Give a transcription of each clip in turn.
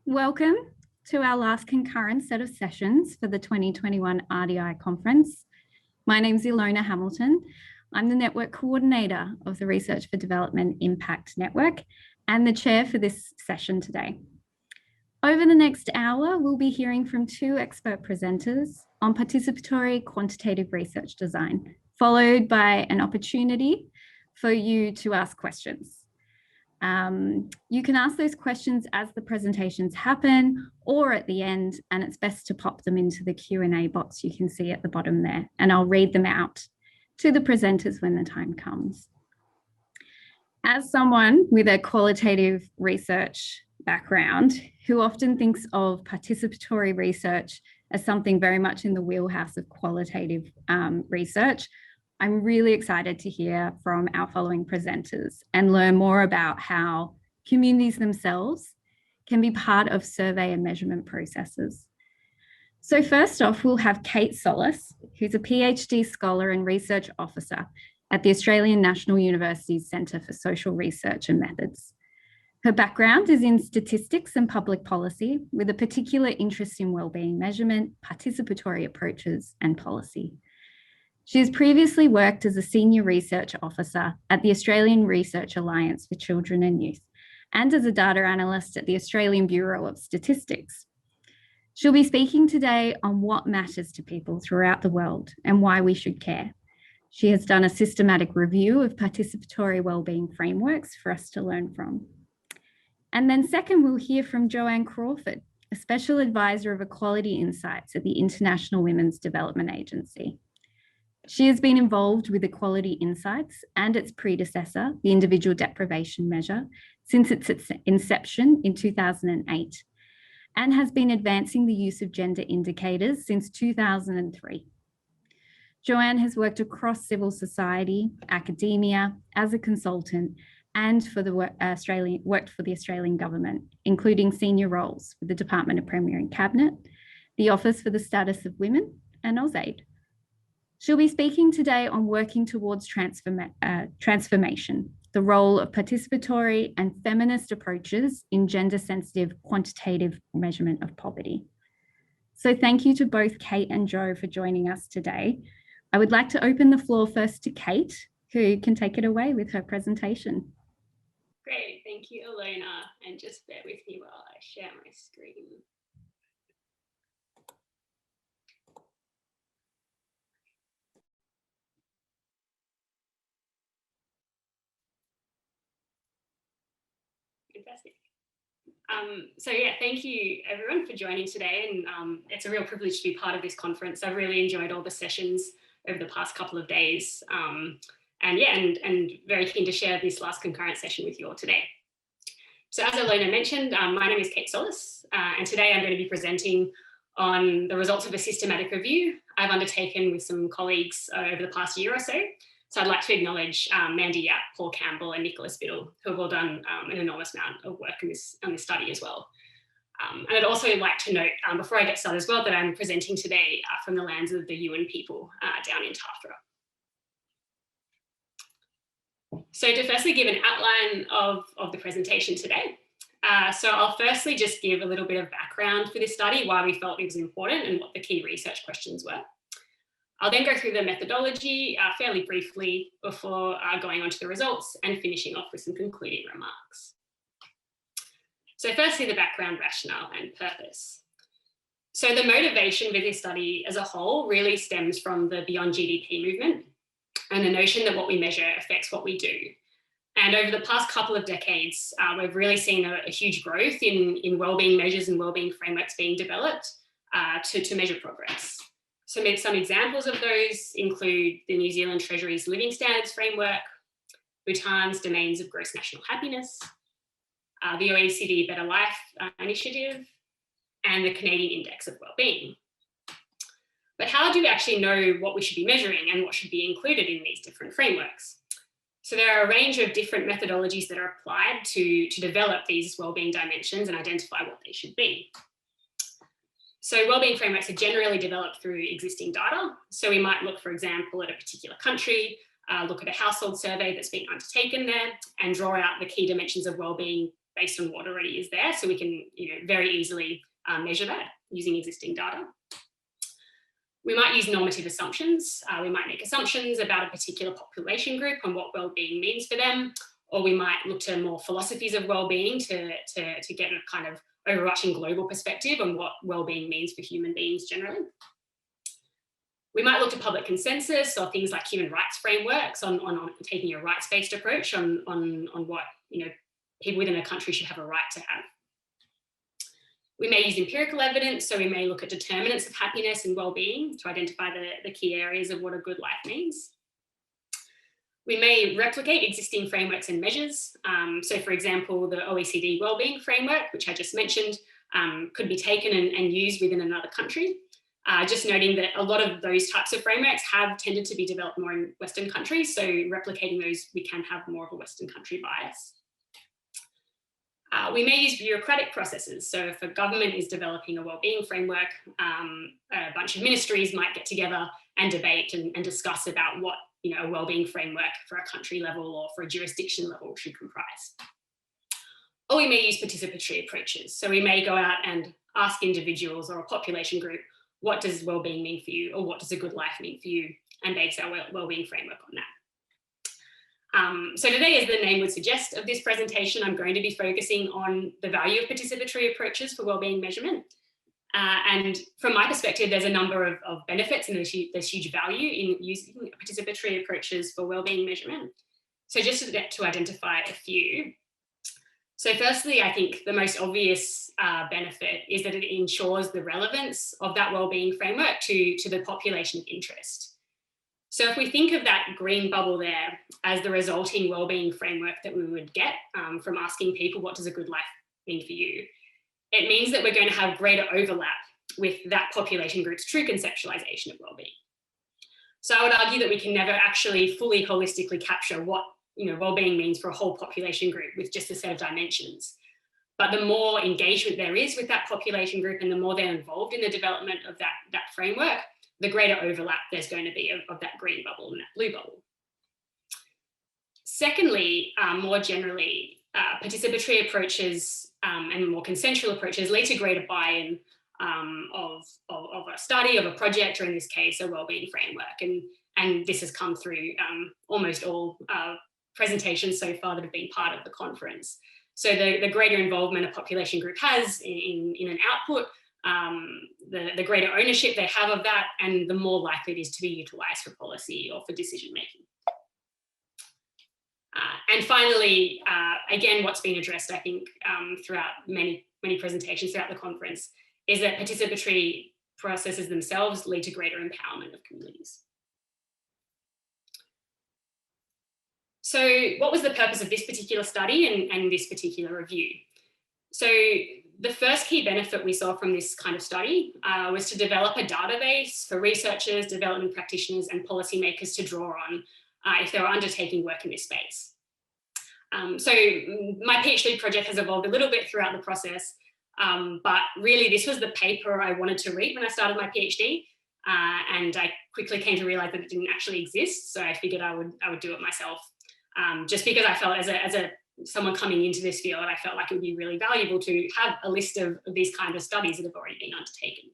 Welcome to our last concurrent set of sessions for the 2021 RDI conference. My name's Ilona Hamilton. I'm the Network Coordinator of the Research for Development Impact Network and the chair for this session today. Over the next hour, we'll be hearing from two expert presenters on participatory quantitative research design, followed by an opportunity for you to ask questions. You can ask those questions as the presentations happen or at the end, and it's best to pop them into the Q&A box you can see at the bottom there, and I'll read them out to the presenters when the time comes. As someone with a qualitative research background who often thinks of participatory research as something very much in the wheelhouse of qualitative research, I'm really excited to hear from our following presenters and learn more about how communities themselves can be part of survey and measurement processes. So first off, we'll have Kate Sollis, who's a PhD scholar and research officer at the Australian National University's Centre for Social Research and Methods. Her background is in statistics and public policy, with a particular interest in wellbeing measurement, participatory approaches, and policy. She has previously worked as a senior research officer at the Australian Research Alliance for Children and Youth and as a data analyst at the Australian Bureau of Statistics. She'll be speaking today on what matters to people throughout the world and why we should care. She has done a systematic review of participatory wellbeing frameworks for us to learn from. And then second, we'll hear from Joanne Crawford, a special advisor of Equality Insights at the International Women's Development Agency. She has been involved with Equality Insights and its predecessor, the Individual Deprivation Measure, since its inception in 2008, and has been advancing the use of gender indicators since 2003. Joanne has worked across civil society, academia, as a consultant, and worked for the Australian government, including senior roles with the Department of Premier and Cabinet, the Office for the Status of Women, and AusAid. She'll be speaking today on working towards transformation, the role of participatory and feminist approaches in gender-sensitive quantitative measurement of poverty. So thank you to both Kate and Jo for joining us today. I would like to open the floor first to Kate, who can take it away with her presentation. Great, thank you, Ilona. And just bear with me while I share my screen. Fantastic. So yeah, thank you everyone for joining today, and it's a real privilege to be part of this conference. I've really enjoyed all the sessions over the past couple of days, and very keen to share this last concurrent session with you all today. So as Ilona mentioned, my name is Kate Sollis, and today I'm going to be presenting on the results of a systematic review I've undertaken with some colleagues over the past year or so. So I'd like to acknowledge Mandy Yap, Paul Campbell and Nicholas Biddle, who have all done an enormous amount of work on this study as well. And I'd also like to note, before I get started as well, that I'm presenting today from the lands of the Yuin people down in Tathra. So to firstly give an outline of the presentation today. So I'll firstly just give a little bit of background for this study, why we felt it was important and what the key research questions were. I'll then go through the methodology fairly briefly before going on to the results and finishing off with some concluding remarks. So firstly, the background, rationale and purpose. So the motivation for this study as a whole really stems from the Beyond GDP movement and the notion that what we measure affects what we do. And over the past couple of decades, we've really seen a huge growth in wellbeing measures and wellbeing frameworks being developed to measure progress. So some examples of those include the New Zealand Treasury's Living Standards Framework, Bhutan's Domains of Gross National Happiness, the OECD Better Life Initiative, and the Canadian Index of Wellbeing. But how do we actually know what we should be measuring and what should be included in these different frameworks? So there are a range of different methodologies that are applied to develop these wellbeing dimensions and identify what they should be. So wellbeing frameworks are generally developed through existing data. So we might look, for example, at a particular country, look at a household survey that's been undertaken there and draw out the key dimensions of wellbeing based on what already is there, so we can very easily measure that using existing data. We might use normative assumptions. We might make assumptions about a particular population group and what wellbeing means for them, or we might look to more philosophies of wellbeing to get a kind of overarching global perspective on what wellbeing means for human beings generally. We might look to public consensus or things like human rights frameworks on taking a rights-based approach on what people within a country should have a right to have. We may use empirical evidence, so we may look at determinants of happiness and well-being to identify the key areas of what a good life means. We may replicate existing frameworks and measures. So for example, the OECD wellbeing framework, which I just mentioned, could be taken and used within another country. Just noting that a lot of those types of frameworks have tended to be developed more in Western countries, so replicating those, we can have more of a Western country bias. We may use bureaucratic processes. So if a government is developing a wellbeing framework, a bunch of ministries might get together and debate and discuss about what a wellbeing framework for a country level or for a jurisdiction level should comprise. Or we may use participatory approaches. So we may go out and ask individuals or a population group, what does wellbeing mean for you, or what does a good life mean for you, and base our wellbeing framework on that. So today, as the name would suggest of this presentation, I'm going to be focusing on the value of participatory approaches for wellbeing measurement. And from my perspective, there's a number of benefits, and there's huge value in using participatory approaches for wellbeing measurement. So just to identify a few. So firstly, I think the most obvious benefit is that it ensures the relevance of that wellbeing framework to the population of interest. So if we think of that green bubble there as the resulting wellbeing framework that we would get from asking people, what does a good life mean for you? It means that we're going to have greater overlap with that population group's true conceptualization of wellbeing. So I would argue that we can never actually fully holistically capture what wellbeing means for a whole population group with just a set of dimensions. But the more engagement there is with that population group and the more they're involved in the development of that framework, the greater overlap there's going to be of that green bubble and that blue bubble. Secondly, more generally, participatory approaches and more consensual approaches lead to greater buy-in of a study, of a project, or in this case, a wellbeing framework. And this has come through almost all presentations so far that have been part of the conference. So the greater involvement a population group has in an output, the greater ownership they have of that, and the more likely it is to be utilised for policy or for decision making. And finally, again, what's been addressed, I think, throughout many presentations throughout the conference, is that participatory processes themselves lead to greater empowerment of communities. So what was the purpose of this particular study and this particular review? So the first key benefit we saw from this kind of study was to develop a database for researchers, development practitioners, and policymakers to draw on if they were undertaking work in this space. So my PhD project has evolved a little bit throughout the process, but really this was the paper I wanted to read when I started my PhD, and I quickly came to realise that it didn't actually exist, so I figured I would do it myself, just because I felt as someone coming into this field, I felt like it would be really valuable to have a list of these kind of studies that have already been undertaken.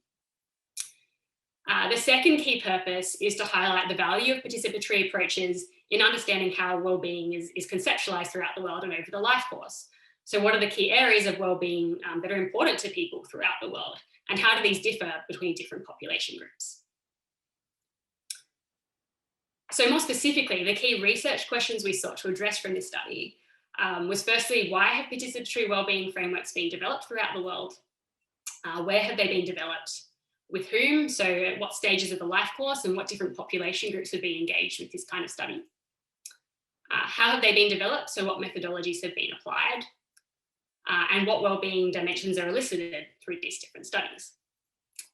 The second key purpose is to highlight the value of participatory approaches in understanding how wellbeing is conceptualized throughout the world and over the life course. So what are the key areas of wellbeing that are important to people throughout the world, and how do these differ between different population groups? So more specifically, the key research questions we sought to address from this study was firstly, why have participatory wellbeing frameworks been developed throughout the world? Where have they been developed? With whom? So at what stages of the life course, and what different population groups would be engaged with this kind of study? How have they been developed? So what methodologies have been applied? And what wellbeing dimensions are elicited through these different studies?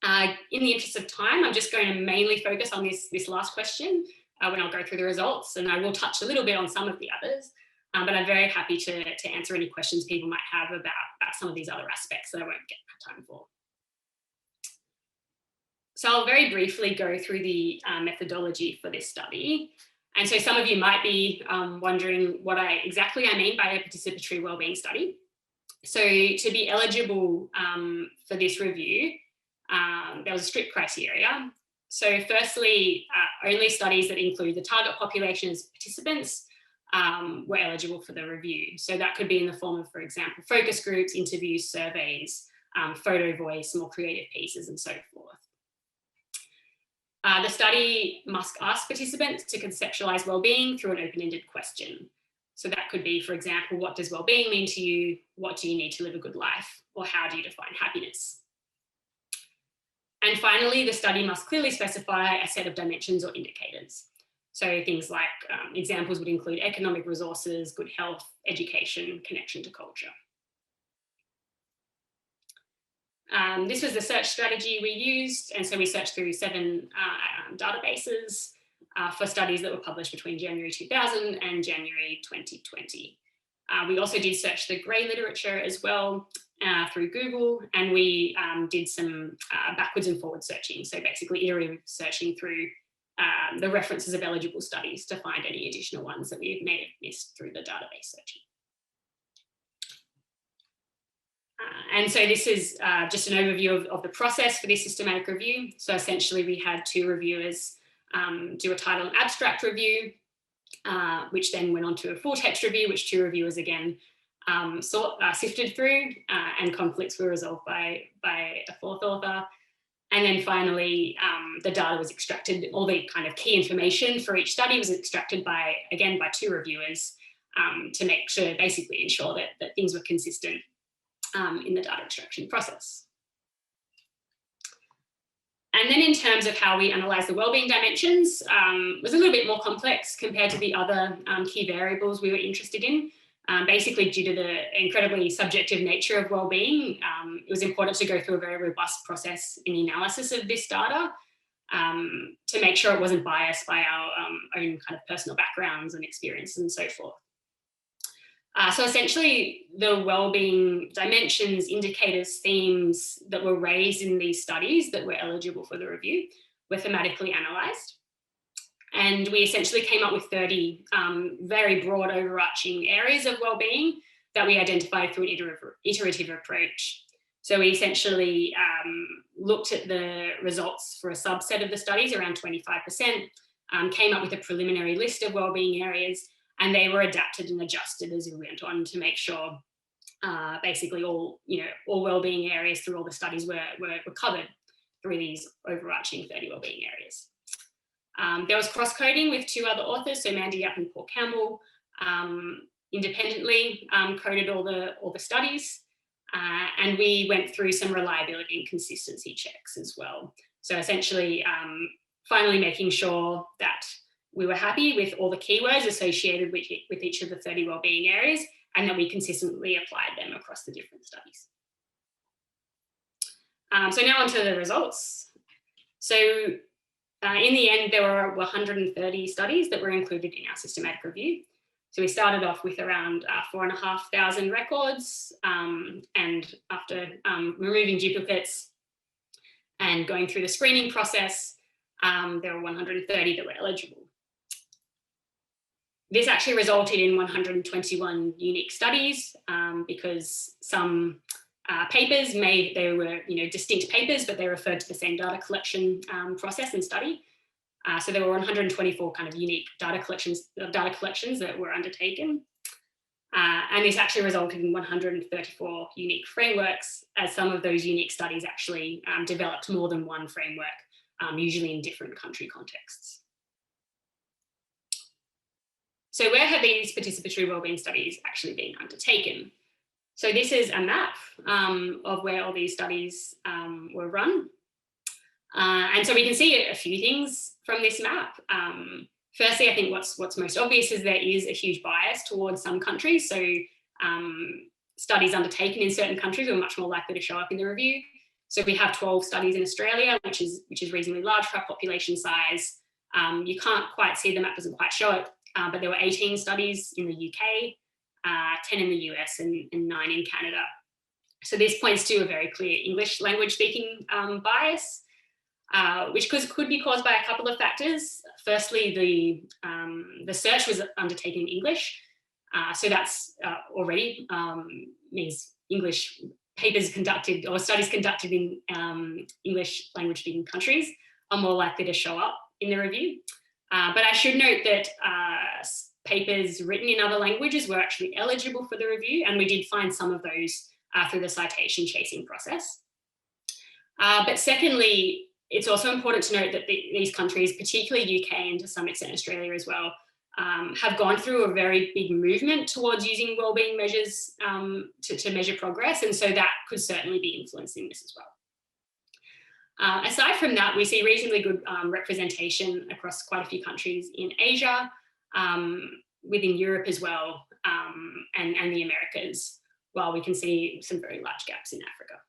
In the interest of time, I'm just going to mainly focus on this last question when I'll go through the results, and I will touch a little bit on some of the others, but I'm very happy to answer any questions people might have about some of these other aspects that I won't get time for. So I'll very briefly go through the methodology for this study. And so some of you might be wondering what exactly I mean by a participatory wellbeing study. So to be eligible for this review, there was a strict criteria. So firstly, only studies that include the target population as participants were eligible for the review. So that could be in the form of, for example, focus groups, interviews, surveys, photo voice, more creative pieces, and so forth. The study must ask participants to conceptualise wellbeing through an open-ended question. So that could be, for example, what does wellbeing mean to you? What do you need to live a good life? Or how do you define happiness? And finally, the study must clearly specify a set of dimensions or indicators. So things like examples would include economic resources, good health, education, connection to culture. This was the search strategy we used, and so we searched through 7 databases for studies that were published between January 2000 and January 2020. We also did search the grey literature as well through Google, and we did some backwards and forward searching, so basically iterative searching through the references of eligible studies to find any additional ones that we may have missed through the database searching. And so this is just an overview of the process for this systematic review. So essentially we had 2 reviewers do a title and abstract review, which then went on to a full text review, which 2 reviewers again sifted through, and conflicts were resolved by a 4th author. And then finally, the data was extracted, all the kind of key information for each study was extracted by 2 reviewers to make sure, basically ensure that things were consistent in the data extraction process. And then in terms of how we analyse the wellbeing dimensions, was a little bit more complex compared to the other key variables we were interested in. Basically, due to the incredibly subjective nature of wellbeing, it was important to go through a very robust process in the analysis of this data to make sure it wasn't biased by our own kind of personal backgrounds and experiences and so forth. So essentially, the wellbeing dimensions, indicators, themes that were raised in these studies that were eligible for the review were thematically analysed. And we essentially came up with 30 very broad overarching areas of wellbeing that we identified through an iterative approach. So we essentially looked at the results for a subset of the studies, around 25%, came up with a preliminary list of wellbeing areas, and they were adapted and adjusted as we went on to make sure basically all wellbeing areas through all the studies were covered through these overarching 30 wellbeing areas. There was cross-coding with 2 other authors, so Mandy Yap and Paul Campbell independently coded all the studies, and we went through some reliability and consistency checks as well. So essentially, finally making sure that we were happy with all the keywords associated with each of the 30 wellbeing areas, and that we consistently applied them across the different studies. So now on to the results. So in the end, there were 130 studies that were included in our systematic review. So we started off with around 4,500 records, and after removing duplicates and going through the screening process, there were 130 that were eligible. This actually resulted in 121 unique studies because some papers they were distinct papers, but they referred to the same data collection process and study. So there were 124 kind of unique data collections that were undertaken. And this actually resulted in 134 unique frameworks, as some of those unique studies actually developed more than one framework, usually in different country contexts. So where have these participatory wellbeing studies actually been undertaken? So this is a map of where all these studies were run. And so we can see a few things from this map. Firstly, I think what's most obvious is there is a huge bias towards some countries. So studies undertaken in certain countries are much more likely to show up in the review. So we have 12 studies in Australia, which is reasonably large for our population size. You can't quite see, the map doesn't quite show it, but there were 18 studies in the UK, 10 in the US and 9 in Canada. So this points to a very clear English language speaking bias, which could be caused by a couple of factors. Firstly, the search was undertaken in English. So that's already means English papers conducted or studies conducted in English language speaking countries are more likely to show up in the review. But I should note that papers written in other languages were actually eligible for the review, and we did find some of those through the citation chasing process. But secondly, it's also important to note that these countries, particularly UK and to some extent Australia as well, have gone through a very big movement towards using wellbeing measures to measure progress, and so that could certainly be influencing this as well. Aside from that, we see reasonably good representation across quite a few countries in Asia, within Europe as well, and the Americas, while we can see some very large gaps in Africa.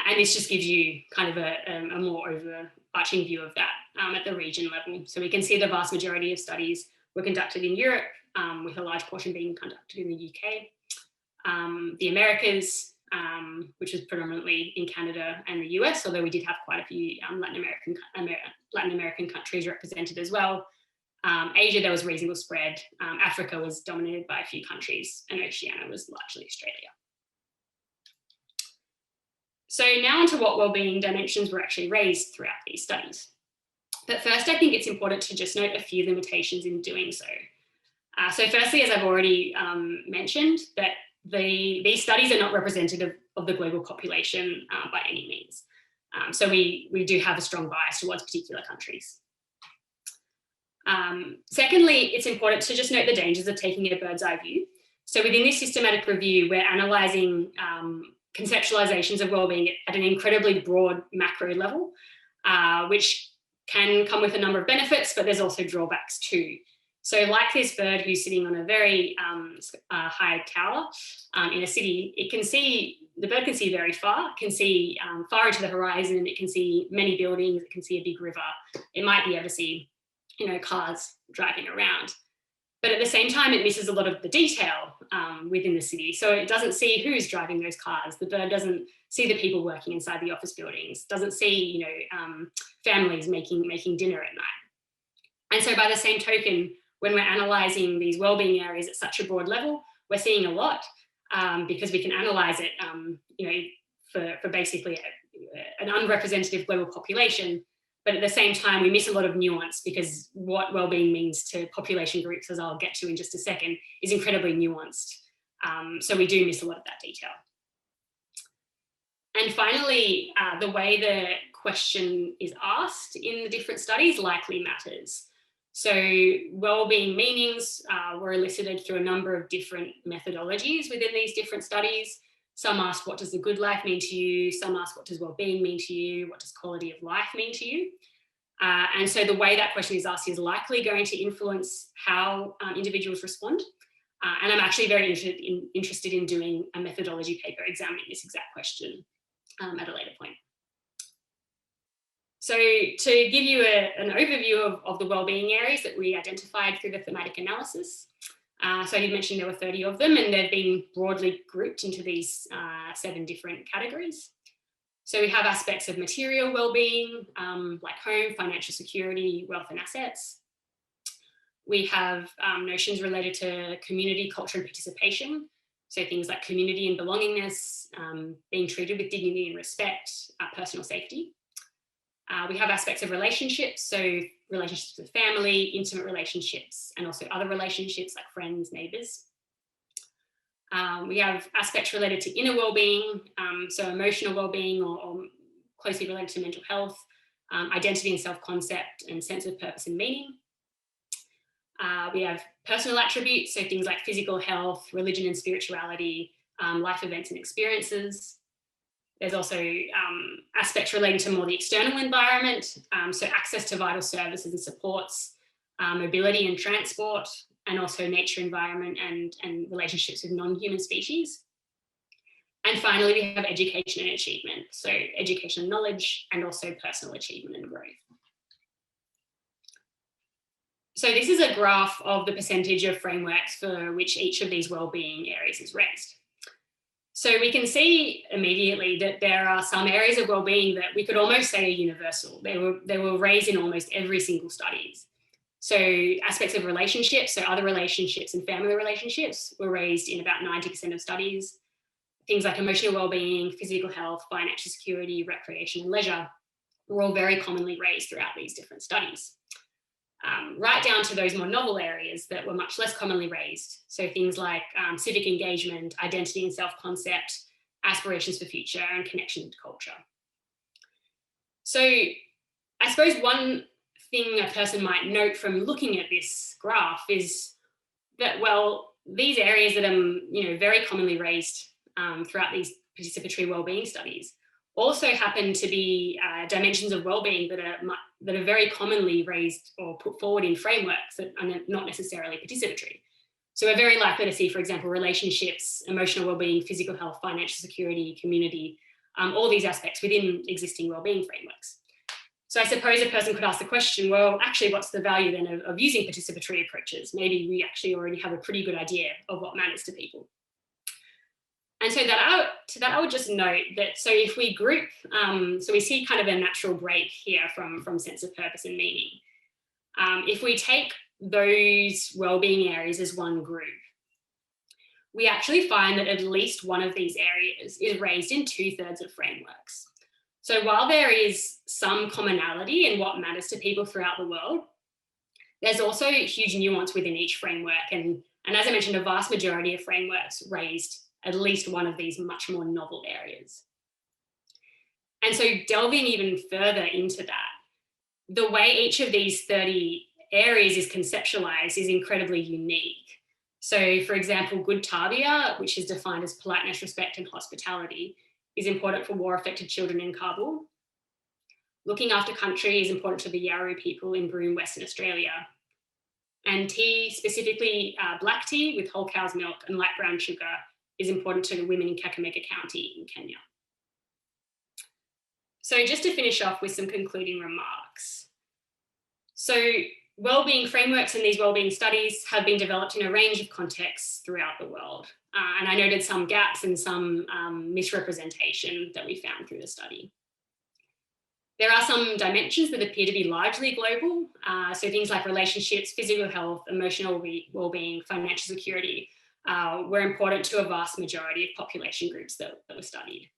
And this just gives you kind of a more overarching view of that at the region level. So we can see the vast majority of studies were conducted in Europe, with a large portion being conducted in the UK. The Americas, which was predominantly in Canada and the US, although we did have quite a few Latin American countries represented as well. Asia, there was reasonable spread. Africa was dominated by a few countries, and Oceania was largely Australia. So now onto what wellbeing dimensions were actually raised throughout these studies. But first, I think it's important to just note a few limitations in doing so. So firstly, as I've already mentioned, that these studies are not representative of the global population by any means. So we do have a strong bias towards particular countries. Secondly, it's important to just note the dangers of taking a bird's eye view. So within this systematic review, we're analysing conceptualizations of wellbeing at an incredibly broad macro level, which can come with a number of benefits, but there's also drawbacks too. So like this bird who's sitting on a very high tower in a city, the bird can see very far, can see far into the horizon, it can see many buildings, it can see a big river, it might be able to see, cars driving around. But at the same time, it misses a lot of the detail within the city. So it doesn't see who's driving those cars. The bird doesn't see the people working inside the office buildings, doesn't see, families making dinner at night. And so by the same token, when we're analysing these wellbeing areas at such a broad level, we're seeing a lot because we can analyse it, for basically an unrepresentative global population. But at the same time, we miss a lot of nuance because what wellbeing means to population groups, as I'll get to in just a second, is incredibly nuanced. So we do miss a lot of that detail. And finally, the way the question is asked in the different studies likely matters. So wellbeing meanings were elicited through a number of different methodologies within these different studies. Some ask, what does the good life mean to you? Some ask, what does well-being mean to you? What does quality of life mean to you? And so the way that question is asked is likely going to influence how individuals respond. And I'm actually very interested in doing a methodology paper examining this exact question at a later point. So to give you an overview of the wellbeing areas that we identified through the thematic analysis, so I did mention there were 30 of them, and they've been broadly grouped into these 7 different categories. So we have aspects of material well-being, like home, financial security, wealth and assets. We have notions related to community, culture and participation. So things like community and belongingness, being treated with dignity and respect, personal safety. We have aspects of relationships, so relationships with family, intimate relationships, and also other relationships like friends, neighbours. We have aspects related to inner well-being, so emotional well-being or closely related to mental health, identity and self-concept, and sense of purpose and meaning. We have personal attributes, so things like physical health, religion and spirituality, life events and experiences. There's also aspects relating to more the external environment, so access to vital services and supports, mobility and transport, and also nature, environment, and relationships with non-human species. And finally, we have education and achievement, so education and knowledge, and also personal achievement and growth. So this is a graph of the percentage of frameworks for which each of these wellbeing areas is raised. So we can see immediately that there are some areas of wellbeing that we could almost say are universal. They were raised in almost every single study. So aspects of relationships, so other relationships and family relationships were raised in about 90% of studies. Things like emotional well-being, physical health, financial security, recreation and leisure were all very commonly raised throughout these different studies. Right down to those more novel areas that were much less commonly raised. So things like civic engagement, identity and self-concept, aspirations for future and connection to culture. So I suppose one thing a person might note from looking at this graph is that, well, these areas that are very commonly raised throughout these participatory wellbeing studies also happen to be dimensions of wellbeing that are very commonly raised or put forward in frameworks that are not necessarily participatory. So we're very likely to see, for example, relationships, emotional wellbeing, physical health, financial security, community, all these aspects within existing wellbeing frameworks. So I suppose a person could ask the question, well, actually, what's the value then of using participatory approaches? Maybe we actually already have a pretty good idea of what matters to people. And so to that, I would just note that, so if we group, so we see kind of a natural break here from sense of purpose and meaning. If we take those wellbeing areas as one group, we actually find that at least one of these areas is raised in 2/3 of frameworks. So while there is some commonality in what matters to people throughout the world, there's also huge nuance within each framework. And as I mentioned, a vast majority of frameworks raised at least one of these much more novel areas. And so delving even further into that, the way each of these 30 areas is conceptualized is incredibly unique. So for example, good tabia, which is defined as politeness, respect and hospitality, is important for war-affected children in Kabul. Looking after country is important to the Yarru people in Broome, Western Australia. And tea, specifically black tea with whole cow's milk and light brown sugar, is important to the women in Kakamega County in Kenya. So just to finish off with some concluding remarks. So wellbeing frameworks and these wellbeing studies have been developed in a range of contexts throughout the world. And I noted some gaps and some misrepresentation that we found through the study. There are some dimensions that appear to be largely global. So things like relationships, physical health, emotional well-being, financial security were important to a vast majority of population groups that were studied.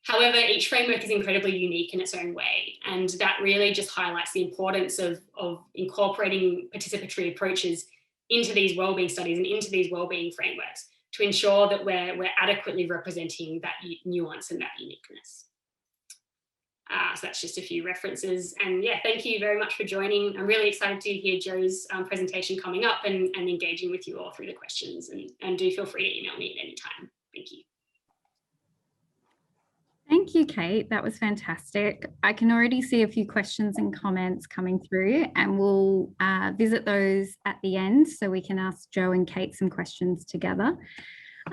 However, each framework is incredibly unique in its own way, and that really just highlights the importance of incorporating participatory approaches into these wellbeing studies and into these wellbeing frameworks to ensure that we're adequately representing that nuance and that uniqueness. So that's just a few references. And yeah, thank you very much for joining. I'm really excited to hear Jo's presentation coming up and engaging with you all through the questions. And do feel free to email me at any time. Thank you. Thank you, Kate. That was fantastic. I can already see a few questions and comments coming through, and we'll visit those at the end so we can ask Jo and Kate some questions together.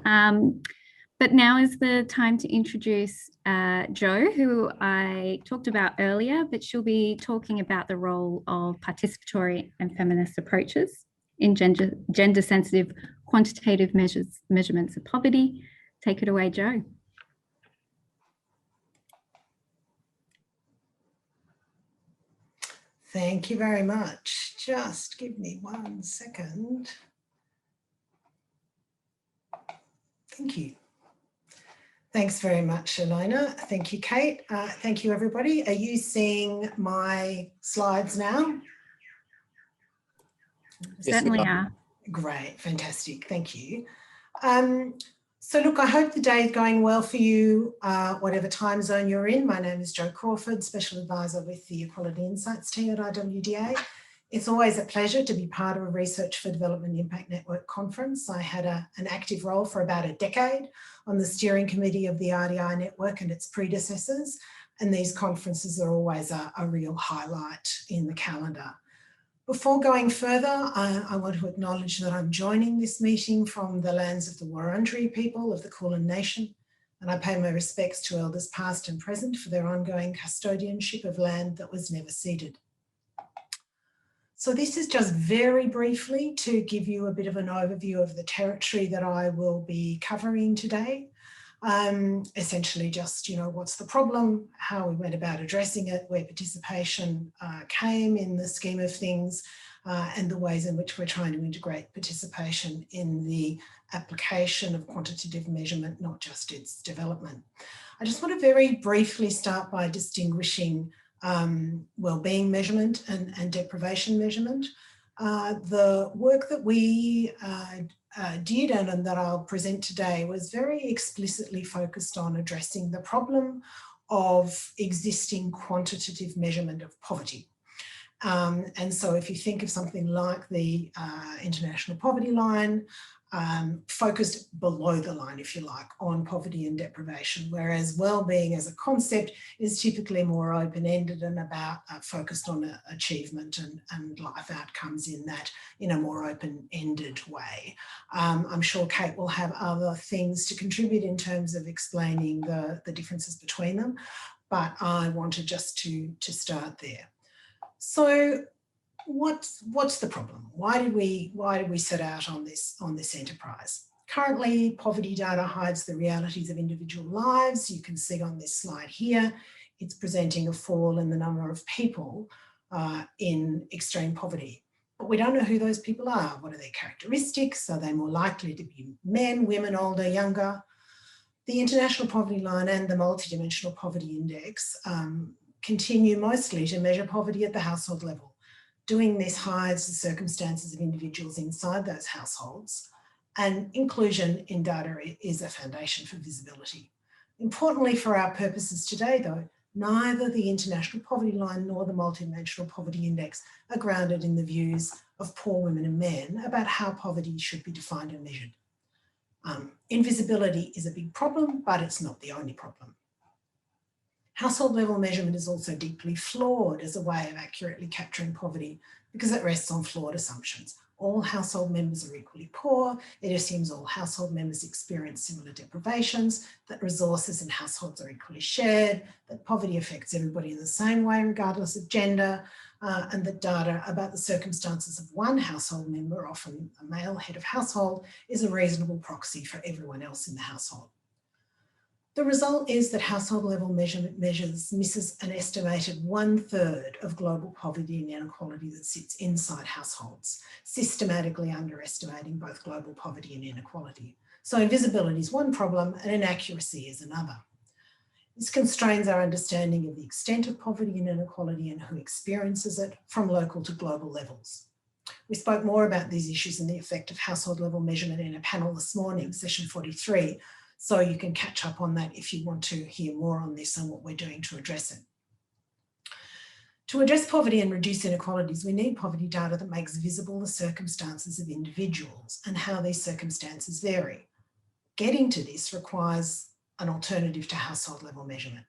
But now is the time to introduce Jo, who I talked about earlier, but she'll be talking about the role of participatory and feminist approaches in gender-sensitive quantitative measurements of poverty. Take it away, Jo. Thank you very much. Just give me 1 second. Thank you. Thanks very much, Ilona. Thank you, Kate. Thank you, everybody. Are you seeing my slides now? Certainly are. Great, fantastic. Thank you. So look, I hope the day is going well for you, whatever time zone you're in. My name is Jo Crawford, Special Advisor with the Equality Insights team at IWDA. It's always a pleasure to be part of a Research for Development Impact Network conference. I had an active role for about a decade on the steering committee of the RDI network and its predecessors, and these conferences are always a real highlight in the calendar. Before going further, I want to acknowledge that I'm joining this meeting from the lands of the Wurundjeri people of the Kulin Nation, and I pay my respects to elders past and present for their ongoing custodianship of land that was never ceded. So this is just very briefly to give you a bit of an overview of the territory that I will be covering today. Essentially just, what's the problem, how we went about addressing it, where participation came in the scheme of things, and the ways in which we're trying to integrate participation in the application of quantitative measurement, not just its development. I just want to very briefly start by distinguishing wellbeing measurement and deprivation measurement. The work that we did and that I'll present today was very explicitly focused on addressing the problem of existing quantitative measurement of poverty. And so if you think of something like the International Poverty Line, focused below the line, if you like, on poverty and deprivation, whereas wellbeing as a concept is typically more open-ended and about focused on achievement and life outcomes in a more open-ended way. I'm sure Kate will have other things to contribute in terms of explaining the differences between them, but I wanted just to start there. So what's the problem? Why did we set out on this enterprise? Currently, poverty data hides the realities of individual lives. You can see on this slide here, it's presenting a fall in the number of people in extreme poverty. But we don't know who those people are. What are their characteristics? Are they more likely to be men, women, older, younger? The International Poverty Line and the Multidimensional Poverty Index continue mostly to measure poverty at the household level. Doing this hides the circumstances of individuals inside those households, and inclusion in data is a foundation for visibility. Importantly for our purposes today though, neither the International Poverty Line nor the Multidimensional Poverty Index are grounded in the views of poor women and men about how poverty should be defined and measured. Invisibility is a big problem, but it's not the only problem. Household level measurement is also deeply flawed as a way of accurately capturing poverty because it rests on flawed assumptions. All household members are equally poor. It assumes all household members experience similar deprivations, that resources in households are equally shared, that poverty affects everybody in the same way regardless of gender, and that data about the circumstances of one household member, often a male head of household, is a reasonable proxy for everyone else in the household. The result is that household level measurement misses an estimated 1/3 of global poverty and inequality that sits inside households, systematically underestimating both global poverty and inequality. So invisibility is one problem and inaccuracy is another. This constrains our understanding of the extent of poverty and inequality and who experiences it from local to global levels. We spoke more about these issues and the effect of household level measurement in a panel this morning, session 43, so you can catch up on that if you want to hear more on this and what we're doing to address it. To address poverty and reduce inequalities, we need poverty data that makes visible the circumstances of individuals and how these circumstances vary. Getting to this requires an alternative to household level measurement.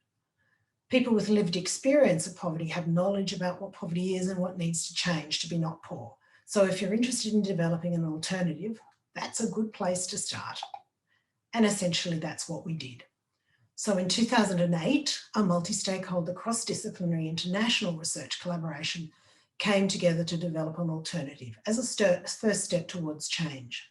People with lived experience of poverty have knowledge about what poverty is and what needs to change to be not poor. So if you're interested in developing an alternative, that's a good place to start. And essentially that's what we did. So in 2008, a multi-stakeholder cross-disciplinary international research collaboration came together to develop an alternative as a first step towards change.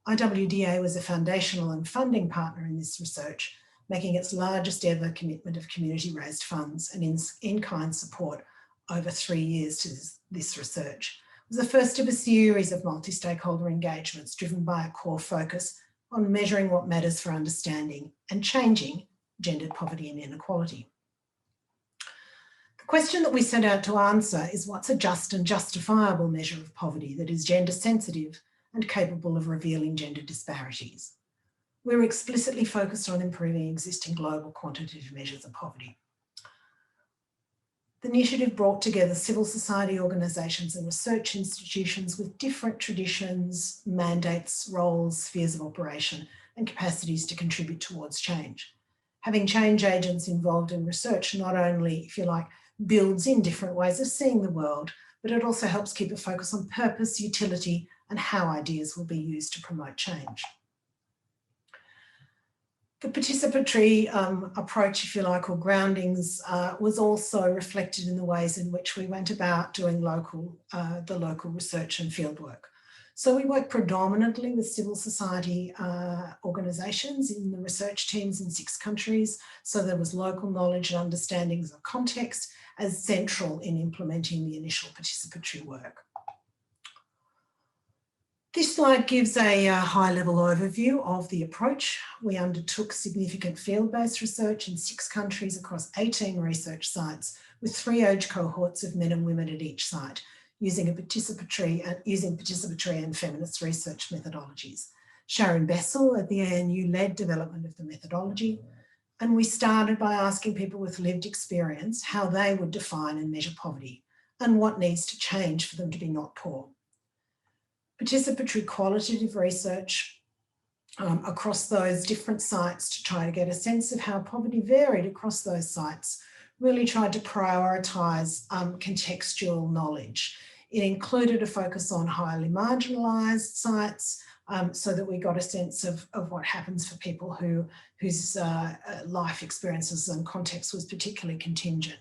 IWDA was a foundational and funding partner in this research, making its largest ever commitment of community-raised funds and in-kind support over 3 years to this research. It was the first of a series of multi-stakeholder engagements driven by a core focus on measuring what matters for understanding and changing gendered poverty and inequality. The question that we set out to answer is what's a just and justifiable measure of poverty that is gender sensitive and capable of revealing gender disparities. We're explicitly focused on improving existing global quantitative measures of poverty. The initiative brought together civil society organisations and research institutions with different traditions, mandates, roles, spheres of operation, and capacities to contribute towards change. Having change agents involved in research not only, if you like, builds in different ways of seeing the world, but it also helps keep a focus on purpose, utility, and how ideas will be used to promote change. The participatory approach, if you like, or groundings was also reflected in the ways in which we went about doing the local research and fieldwork. So we work predominantly with civil society organisations in the research teams in 6 countries. So there was local knowledge and understandings of context as central in implementing the initial participatory work. This slide gives a high-level overview of the approach. We undertook significant field-based research in 6 countries across 18 research sites with 3 age cohorts of men and women at each site, using participatory and feminist research methodologies. Sharon Bessel at the ANU led development of the methodology, and we started by asking people with lived experience how they would define and measure poverty and what needs to change for them to be not poor. Participatory qualitative research across those different sites to try to get a sense of how poverty varied across those sites really tried to prioritise contextual knowledge. It included a focus on highly marginalised sites so that we got a sense of what happens for people whose life experiences and context was particularly contingent.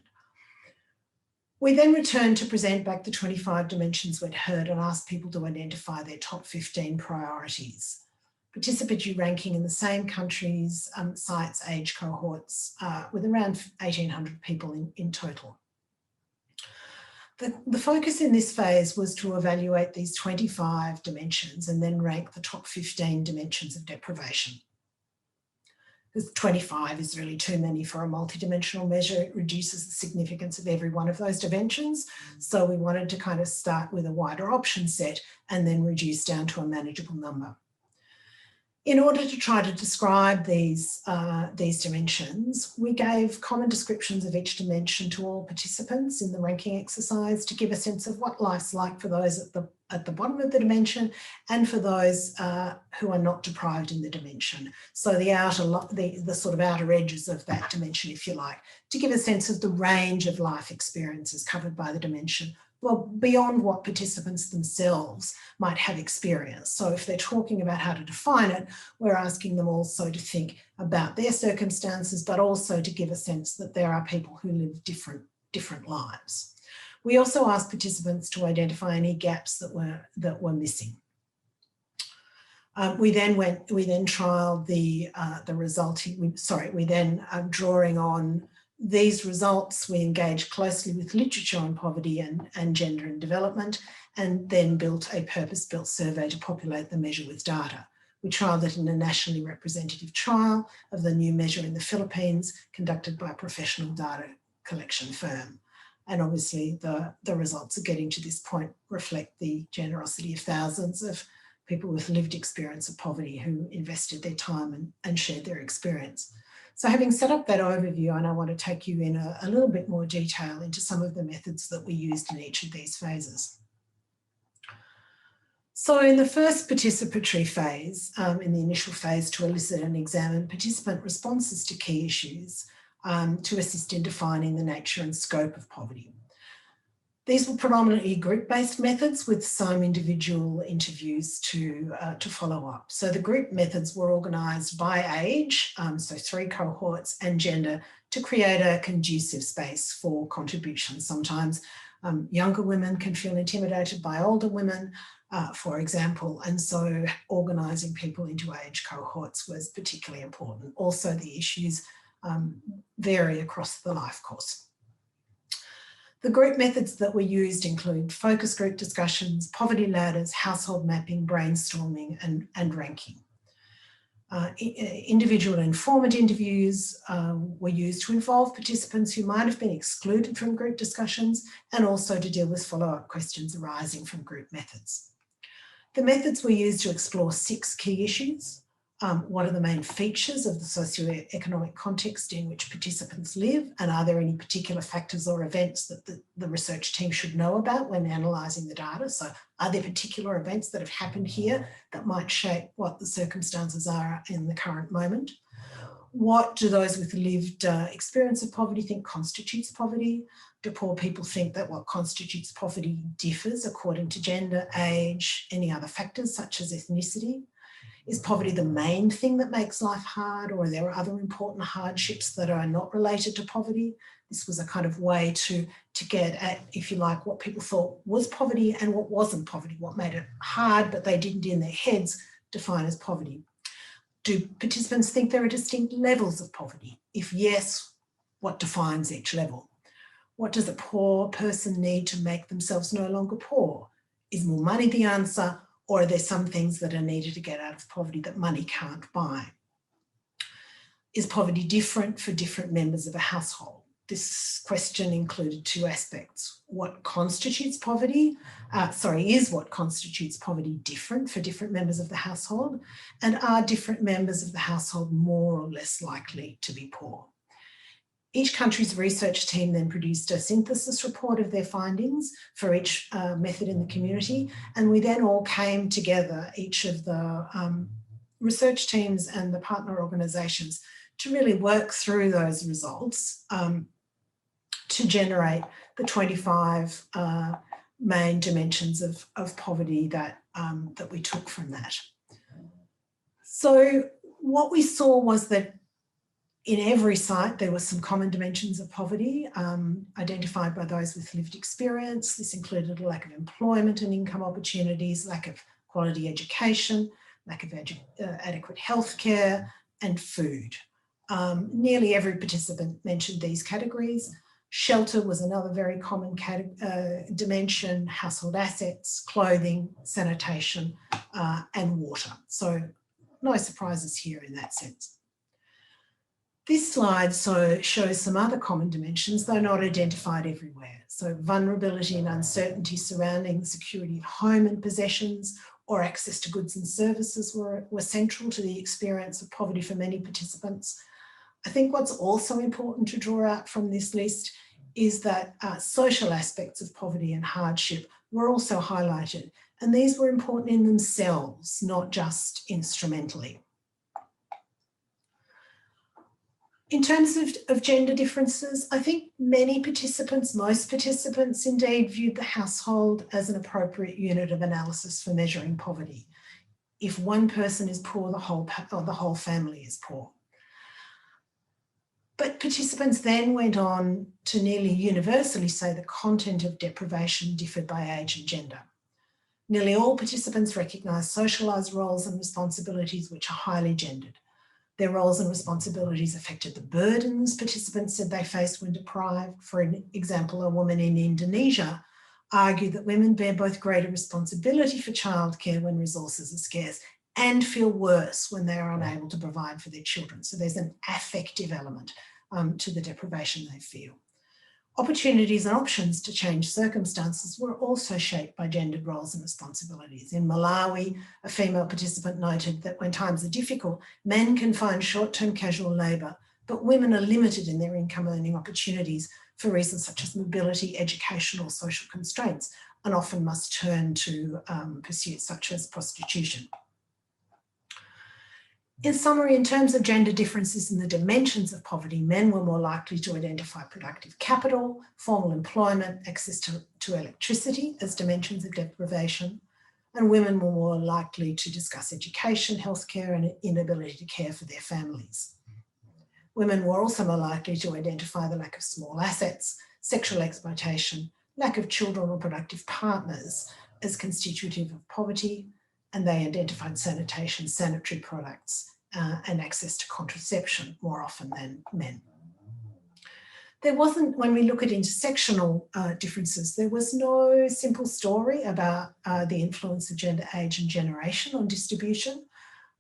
We then returned to present back the 25 dimensions we'd heard and asked people to identify their top 15 priorities. Participatory ranking in the same countries, sites, age cohorts, with around 1,800 people in total. The focus in this phase was to evaluate these 25 dimensions and then rank the top 15 dimensions of deprivation. Because 25 is really too many for a multidimensional measure. It reduces the significance of every one of those dimensions. So we wanted to kind of start with a wider option set and then reduce down to a manageable number. In order to try to describe these dimensions, we gave common descriptions of each dimension to all participants in the ranking exercise to give a sense of what life's like for those at the bottom of the dimension and for those who are not deprived in the dimension. So the sort of outer edges of that dimension, if you like, to give a sense of the range of life experiences covered by the dimension, well, beyond what participants themselves might have experienced. So if they're talking about how to define it, we're asking them also to think about their circumstances, but also to give a sense that there are people who live different lives. We also asked participants to identify any gaps that were missing. We then trialled the resulting. We then drawing on these results, we engaged closely with literature on poverty and gender and development, and then built a purpose-built survey to populate the measure with data. We trialled it in a nationally representative trial of the new measure in the Philippines, conducted by a professional data collection firm. And obviously the results of getting to this point reflect the generosity of thousands of people with lived experience of poverty who invested their time and shared their experience. So having set up that overview, and I want to take you in a little bit more detail into some of the methods that we used in each of these phases. So in the first participatory phase, in the initial phase to elicit and examine participant responses to key issues to assist in defining the nature and scope of poverty. These were predominantly group-based methods with some individual interviews to follow up. So the group methods were organised by age, so 3 cohorts, and gender to create a conducive space for contribution. Sometimes younger women can feel intimidated by older women, for example, and so organising people into age cohorts was particularly important. Also, the issues vary across the life course. The group methods that were used include focus group discussions, poverty ladders, household mapping, brainstorming, and ranking. Individual informant interviews were used to involve participants who might have been excluded from group discussions and also to deal with follow-up questions arising from group methods. The methods were used to explore 6 key issues. What are the main features of the socioeconomic context in which participants live, and are there any particular factors or events that the research team should know about when analysing the data? So are there particular events that have happened here that might shape what the circumstances are in the current moment? What do those with lived experience of poverty think constitutes poverty? Do poor people think that what constitutes poverty differs according to gender, age, any other factors such as ethnicity? Is poverty the main thing that makes life hard, or are there other important hardships that are not related to poverty, This was a kind of way to get at, if you like, what people thought was poverty and what wasn't poverty, what made it hard, but they didn't in their heads define as poverty. Do participants think there are distinct levels of poverty? If yes, what defines each level? What does a poor person need to make themselves no longer poor? Is more money the answer, or are there some things that are needed to get out of poverty that money can't buy? Is poverty different for different members of a household? This question included two aspects. What constitutes poverty? Is what constitutes poverty different for different members of the household? And are different members of the household more or less likely to be poor? Each country's research team then produced a synthesis report of their findings for each method in the community, and we then all came together, each of the research teams and the partner organisations, to really work through those results to generate the 25 main dimensions of poverty that we took from that. So what we saw was that in every site, there were some common dimensions of poverty identified by those with lived experience. This included a lack of employment and income opportunities, lack of quality education, lack of adequate healthcare, and food. Nearly every participant mentioned these categories. Shelter was another very common dimension, household assets, clothing, sanitation, and water. So no surprises here in that sense. This slide shows some other common dimensions, though not identified everywhere. So vulnerability and uncertainty surrounding the security of home and possessions or access to goods and services were central to the experience of poverty for many participants. I think what's also important to draw out from this list is that social aspects of poverty and hardship were also highlighted, and these were important in themselves, not just instrumentally. In terms of gender differences, I think most participants indeed viewed the household as an appropriate unit of analysis for measuring poverty. If one person is poor, the whole family is poor. But participants then went on to nearly universally say the content of deprivation differed by age and gender. Nearly all participants recognised socialised roles and responsibilities which are highly gendered. Their roles and responsibilities affected the burdens participants said they faced when deprived. For example, a woman in Indonesia argued that women bear both greater responsibility for childcare when resources are scarce and feel worse when they are unable to provide for their children. So there's an affective element to the deprivation they feel. Opportunities and options to change circumstances were also shaped by gendered roles and responsibilities. In Malawi, a female participant noted that when times are difficult, men can find short-term casual labour, but women are limited in their income earning opportunities for reasons such as mobility, educational, social constraints, and often must turn to pursuits such as prostitution. In summary, in terms of gender differences in the dimensions of poverty, men were more likely to identify productive capital, formal employment, access to electricity as dimensions of deprivation, and women were more likely to discuss education, healthcare, and inability to care for their families. Women were also more likely to identify the lack of small assets, sexual exploitation, lack of children or productive partners as constitutive of poverty, and they identified sanitation, sanitary products, and access to contraception more often than men. There wasn't, when we look at intersectional differences, there was no simple story about the influence of gender, age, and generation on distribution.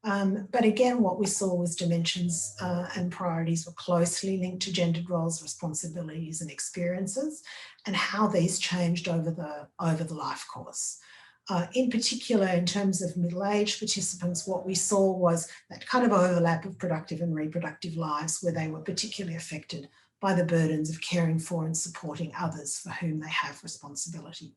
But again, what we saw was dimensions and priorities were closely linked to gendered roles, responsibilities, and experiences, and how these changed over the life course. In particular, in terms of middle-aged participants, what we saw was that kind of overlap of productive and reproductive lives where they were particularly affected by the burdens of caring for and supporting others for whom they have responsibility.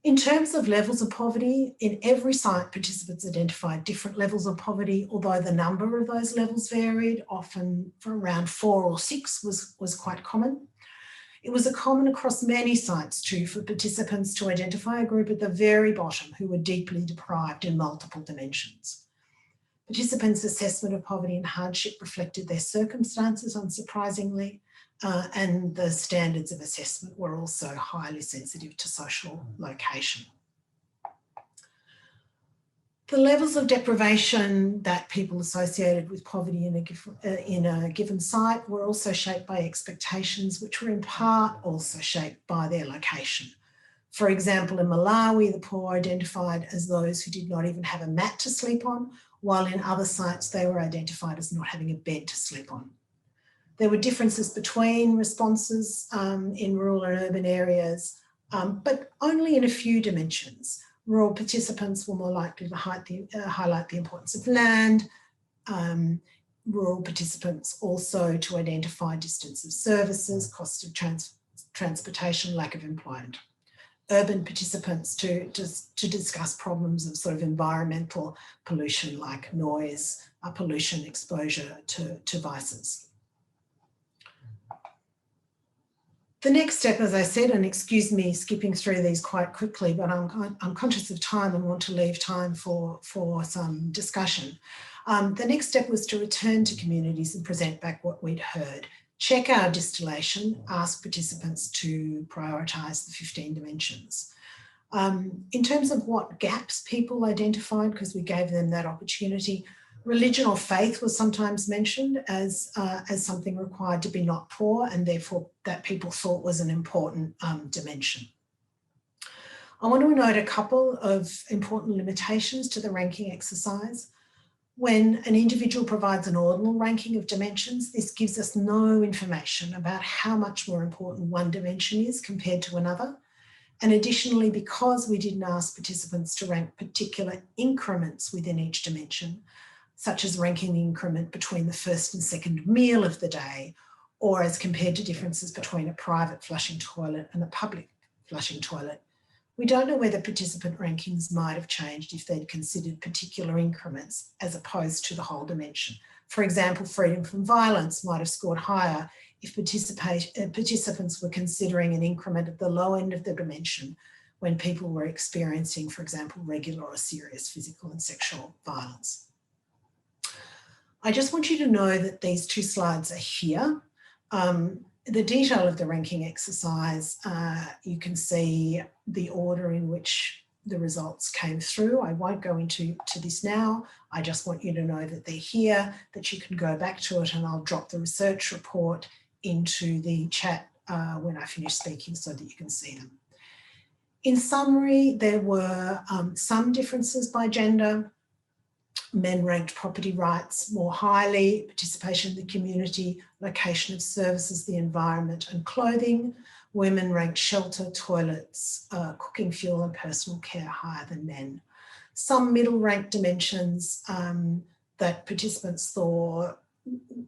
In terms of levels of poverty, in every site, participants identified different levels of poverty, although the number of those levels varied, often for around 4 or 6 was quite common. It was common across many sites too for participants to identify a group at the very bottom who were deeply deprived in multiple dimensions. Participants' assessment of poverty and hardship reflected their circumstances, unsurprisingly, and the standards of assessment were also highly sensitive to social location. The levels of deprivation that people associated with poverty in a given site were also shaped by expectations, which were in part also shaped by their location. For example, in Malawi, the poor were identified as those who did not even have a mat to sleep on, while in other sites they were identified as not having a bed to sleep on. There were differences between responses in rural and urban areas, but only in a few dimensions. Rural participants were more likely to highlight the importance of land. Rural participants also to identify distance of services, cost of transportation, lack of employment. Urban participants to discuss problems of sort of environmental pollution like noise, pollution, exposure to vices. The next step, as I said, and excuse me skipping through these quite quickly, but I'm conscious of time and want to leave time for some discussion. The next step was to return to communities and present back what we'd heard. Check our distillation, ask participants to prioritise the 15 dimensions. In terms of what gaps people identified, because we gave them that opportunity, religion or faith was sometimes mentioned as something required to be not poor, and therefore that people thought was an important dimension. I want to note a couple of important limitations to the ranking exercise. When an individual provides an ordinal ranking of dimensions, this gives us no information about how much more important one dimension is compared to another. And additionally, because we didn't ask participants to rank particular increments within each dimension, such as ranking the increment between the first and second meal of the day, or as compared to differences between a private flushing toilet and a public flushing toilet, we don't know whether participant rankings might have changed if they'd considered particular increments as opposed to the whole dimension. For example, freedom from violence might have scored higher if participants were considering an increment at the low end of the dimension when people were experiencing, for example, regular or serious physical and sexual violence. I just want you to know that these two slides are here. The detail of the ranking exercise, you can see the order in which the results came through. I won't go into this now. I just want you to know that they're here, that you can go back to it, and I'll drop the research report into the chat when I finish speaking so that you can see them. In summary, there were some differences by gender. Men ranked property rights more highly, participation in the community, location of services, the environment and clothing. Women ranked shelter, toilets, cooking fuel and personal care higher than men. Some middle ranked dimensions that participants thought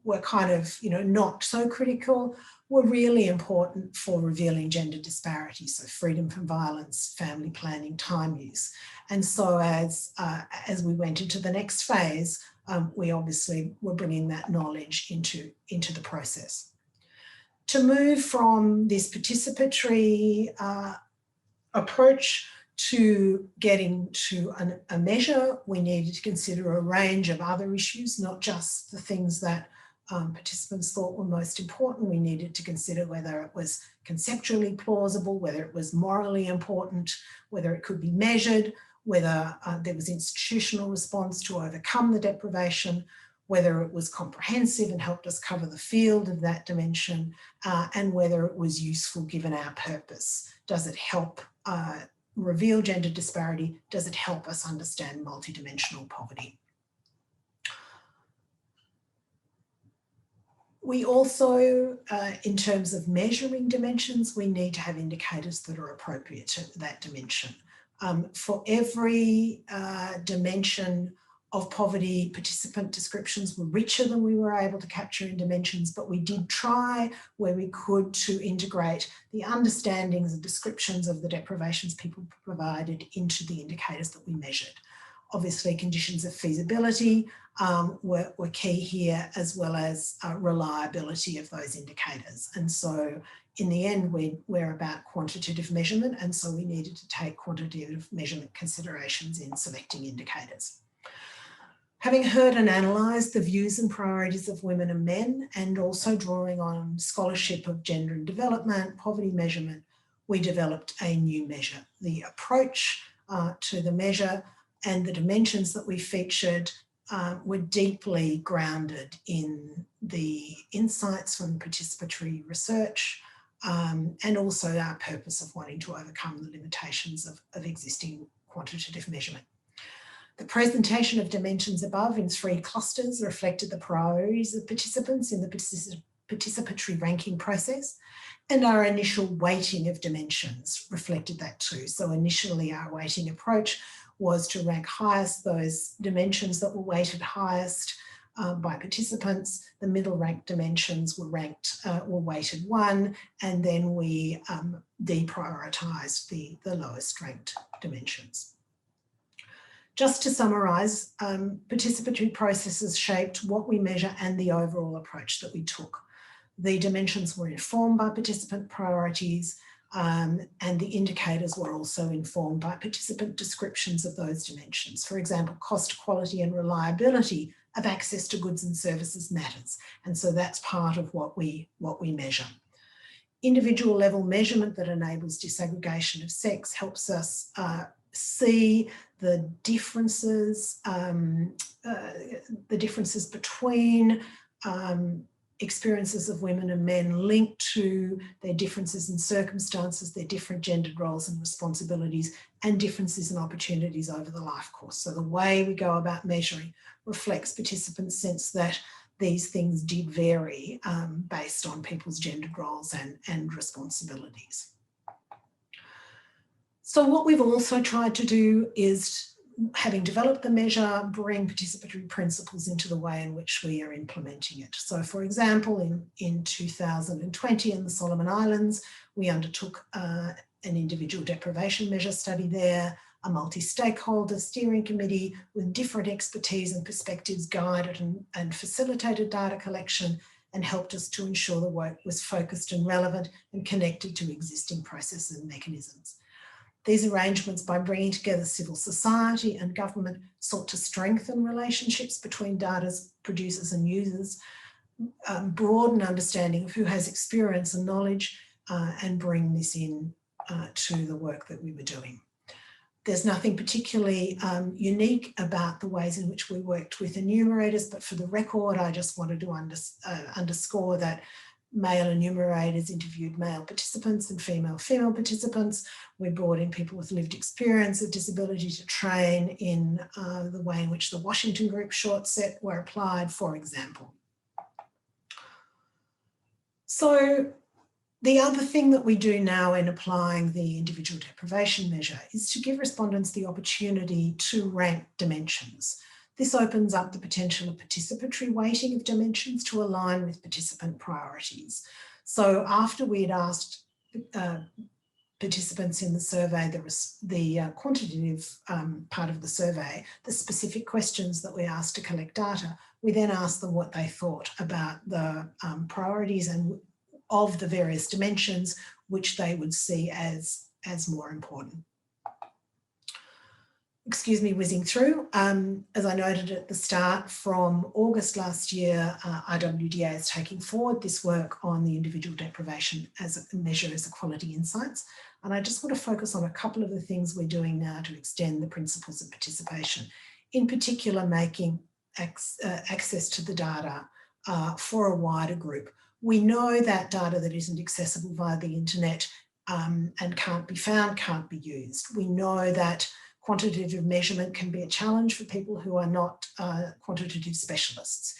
were kind of, not so critical were really important for revealing gender disparity. So freedom from violence, family planning, time use. And so as we went into the next phase, we obviously were bringing that knowledge into the process. To move from this participatory approach to getting to a measure, we needed to consider a range of other issues, not just the things that participants thought were most important. We needed to consider whether it was conceptually plausible, whether it was morally important, whether it could be measured, whether there was institutional response to overcome the deprivation, whether it was comprehensive and helped us cover the field of that dimension, and whether it was useful given our purpose. Does it help reveal gender disparity? Does it help us understand multidimensional poverty? We also, in terms of measuring dimensions, we need to have indicators that are appropriate to that dimension. For every dimension of poverty, participant descriptions were richer than we were able to capture in dimensions, but we did try where we could to integrate the understandings and descriptions of the deprivations people provided into the indicators that we measured. Obviously, conditions of feasibility were key here, as well as reliability of those indicators. And so in the end, we're about quantitative measurement, and so we needed to take quantitative measurement considerations in selecting indicators. Having heard and analysed the views and priorities of women and men, and also drawing on scholarship of gender and development, poverty measurement, we developed a new measure. The approach to the measure and the dimensions that we featured were deeply grounded in the insights from participatory research and also our purpose of wanting to overcome the limitations of existing quantitative measurement. The presentation of dimensions above in 3 clusters reflected the priorities of participants in the participatory ranking process, and our initial weighting of dimensions reflected that too. So initially our weighting approach was to rank highest those dimensions that were weighted highest by participants. The middle ranked dimensions were weighted 1, and then we deprioritised the lowest ranked dimensions. Just to summarise, participatory processes shaped what we measure and the overall approach that we took. The dimensions were informed by participant priorities, and the indicators were also informed by participant descriptions of those dimensions. For example, cost, quality and reliability of access to goods and services matters. And so that's part of what we measure. Individual level measurement that enables disaggregation of sex helps us see the differences between experiences of women and men linked to their differences in circumstances, their different gendered roles and responsibilities, and differences in opportunities over the life course. So the way we go about measuring reflects participants' sense that these things did vary based on people's gendered roles and responsibilities. So what we've also tried to do is, having developed the measure, bring participatory principles into the way in which we are implementing it. So for example, in 2020 in the Solomon Islands, we undertook an individual deprivation measure study there. A multi-stakeholder steering committee with different expertise and perspectives guided and facilitated data collection and helped us to ensure the work was focused and relevant and connected to existing processes and mechanisms. These arrangements, by bringing together civil society and government, sought to strengthen relationships between data producers and users, broaden understanding of who has experience and knowledge, and bring this in to the work that we were doing. There's nothing particularly unique about the ways in which we worked with enumerators, but for the record, I just wanted to underscore that male enumerators interviewed male participants and female participants. We brought in people with lived experience of disability to train in the way in which the Washington group short set were applied, for example. So the other thing that we do now in applying the individual deprivation measure is to give respondents the opportunity to rank dimensions. This opens up the potential of participatory weighting of dimensions to align with participant priorities. So after we had asked participants in the survey, the quantitative part of the survey, the specific questions that we asked to collect data, we then asked them what they thought about the priorities and of the various dimensions which they would see as more important. Excuse me whizzing through. As I noted at the start, from August last year, IWDA is taking forward this work on the individual deprivation as a measure as equality insights. And I just want to focus on a couple of the things we're doing now to extend the principles of participation, in particular making access to the data for a wider group. We know that data that isn't accessible via the internet and can't be found can't be used. We know that quantitative measurement can be a challenge for people who are not quantitative specialists.